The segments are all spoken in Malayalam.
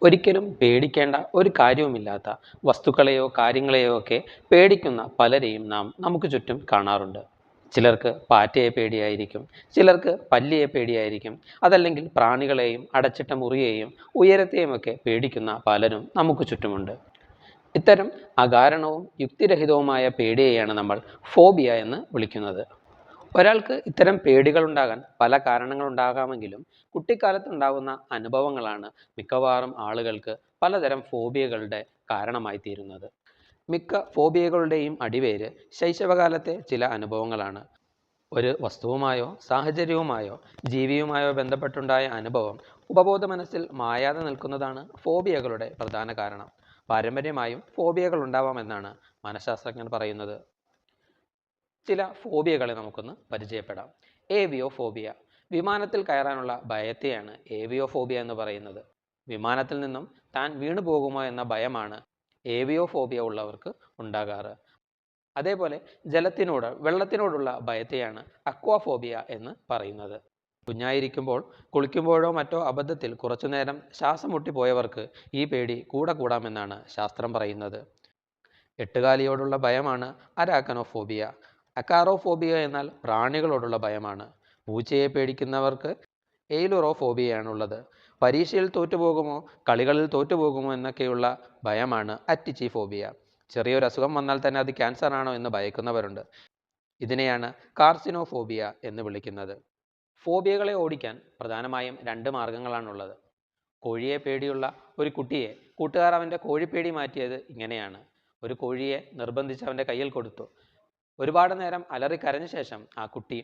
ഒരിക്കലും പേടിക്കേണ്ട ഒരു കാര്യവുമില്ലാത്ത വസ്തുക്കളെയോ കാര്യങ്ങളെയോ ഒക്കെ പേടിക്കുന്ന പലരെയും നമുക്ക് ചുറ്റും കാണാറുണ്ട്. ചിലർക്ക് പാറ്റയെ പേടിയായിരിക്കും, ചിലർക്ക് പല്ലിയെ പേടിയായിരിക്കും, അതല്ലെങ്കിൽ പ്രാണികളെയും അടച്ചിട്ട മുറിയെയും ഉയരത്തെയും ഒക്കെ പേടിക്കുന്ന പലരും നമുക്ക് ചുറ്റുമുണ്ട്. ഇത്തരം അകാരണവും യുക്തിരഹിതവുമായ പേടിയെയാണ് നമ്മൾ ഫോബിയ എന്ന് വിളിക്കുന്നത്. ഒരാൾക്ക് ഇത്തരം പേടികൾ ഉണ്ടാകാൻ പല കാരണങ്ങളുണ്ടാകാമെങ്കിലും കുട്ടിക്കാലത്തുണ്ടാകുന്ന അനുഭവങ്ങളാണ് മിക്കവാറും ആളുകൾക്ക് പലതരം ഫോബിയകളുടെ കാരണമായി തീരുന്നത്. മിക്ക ഫോബിയകളുടെയും അടിവേര് ശൈശവകാലത്തെ ചില അനുഭവങ്ങളാണ്. ഒരു വസ്തുവുമായോ സാഹചര്യവുമായോ ജീവിയുമായോ ബന്ധപ്പെട്ടുണ്ടായ അനുഭവം ഉപബോധ മനസ്സിൽ മായാതെ നിൽക്കുന്നതാണ് ഫോബിയകളുടെ പ്രധാന കാരണം. പാരമ്പര്യമായും ഫോബിയകൾ ഉണ്ടാവാമെന്നാണ് മനഃശാസ്ത്രജ്ഞർ പറയുന്നത്. ചില ഫോബിയകളെ നമുക്കൊന്ന് പരിചയപ്പെടാം. ഏവിയോഫോബിയ. വിമാനത്തിൽ കയറാനുള്ള ഭയത്തെയാണ് ഏവിയോഫോബിയ എന്ന് പറയുന്നത്. വിമാനത്തിൽ നിന്നും താൻ വീണു പോകുമോ എന്ന ഭയമാണ് ഏവിയോഫോബിയ ഉള്ളവർക്ക് ഉണ്ടാകാറ്. അതേപോലെ വെള്ളത്തിനോടുള്ള ഭയത്തെയാണ് അക്വാഫോബിയ എന്ന് പറയുന്നത്. കുഞ്ഞായിരിക്കുമ്പോൾ കുളിക്കുമ്പോഴോ മറ്റോ അബദ്ധത്തിൽ കുറച്ചുനേരം ശ്വാസം മുട്ടിപ്പോയവർക്ക് ഈ പേടി കൂടാമെന്നാണ് ശാസ്ത്രം പറയുന്നത്. എട്ടുകാലിയോടുള്ള ഭയമാണ് അരാക്കനോഫോബിയ. അക്കാറോഫോബിയ എന്നാൽ പ്രാണികളോടുള്ള ഭയമാണ്. പൂച്ചയെ പേടിക്കുന്നവർക്ക് എയ്ലുറോഫോബിയയാണുള്ളത്. പരീക്ഷയിൽ തോറ്റുപോകുമോ, കളികളിൽ തോറ്റുപോകുമോ എന്നൊക്കെയുള്ള ഭയമാണ് അറ്റിച്ചിഫോബിയ. ചെറിയൊരു അസുഖം വന്നാൽ തന്നെ അത് ക്യാൻസർ ആണോ എന്ന് ഭയക്കുന്നവരുണ്ട്. ഇതിനെയാണ് കാർസിനോഫോബിയ എന്ന് വിളിക്കുന്നത്. ഫോബിയകളെ ഓടിക്കാൻ പ്രധാനമായും 2 മാർഗങ്ങളാണുള്ളത്. കോഴിയെ പേടിയുള്ള ഒരു കുട്ടിയെ കൂട്ടുകാർ അവൻ്റെ കോഴിപ്പേടി മാറ്റിയത് ഇങ്ങനെയാണ്. ഒരു കോഴിയെ നിർബന്ധിച്ച് അവൻ്റെ കയ്യിൽ കൊടുത്തു. ഒരുപാട് നേരം അലറിക്കരഞ്ഞ ശേഷം ആ കുട്ടി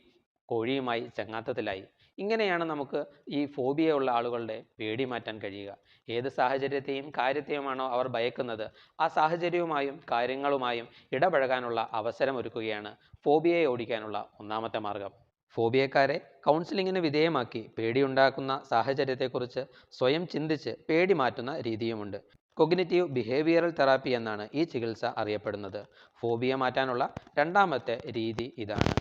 കോഴിയുമായി ചങ്ങാത്തത്തിലായി. ഇങ്ങനെയാണ് നമുക്ക് ഈ ഫോബിയ ഉള്ള ആളുകളുടെ പേടി മാറ്റാൻ കഴിയുക. ഏത് സാഹചര്യത്തെയും കാര്യത്തെയുമാണോ അവർ ഭയക്കുന്നത്, ആ സാഹചര്യവുമായും കാര്യങ്ങളുമായും ഇടപഴകാനുള്ള അവസരം ഒരുക്കുകയാണ് ഫോബിയയെ ഓടിക്കാനുള്ള ഒന്നാമത്തെ മാർഗം. ഫോബിയക്കാരെ കൗൺസിലിങ്ങിന് വിധേയമാക്കി പേടിയുണ്ടാക്കുന്ന സാഹചര്യത്തെക്കുറിച്ച് സ്വയം ചിന്തിച്ച് പേടി മാറ്റുന്ന രീതിയുമുണ്ട്. കൊഗ്നിറ്റീവ് ബിഹേവിയറൽ തെറാപ്പി എന്നാണ് ഈ ചികിത്സ അറിയപ്പെടുന്നത്. ഫോബിയ മാറ്റാനുള്ള രണ്ടാമത്തെ രീതി ഇതാണ്.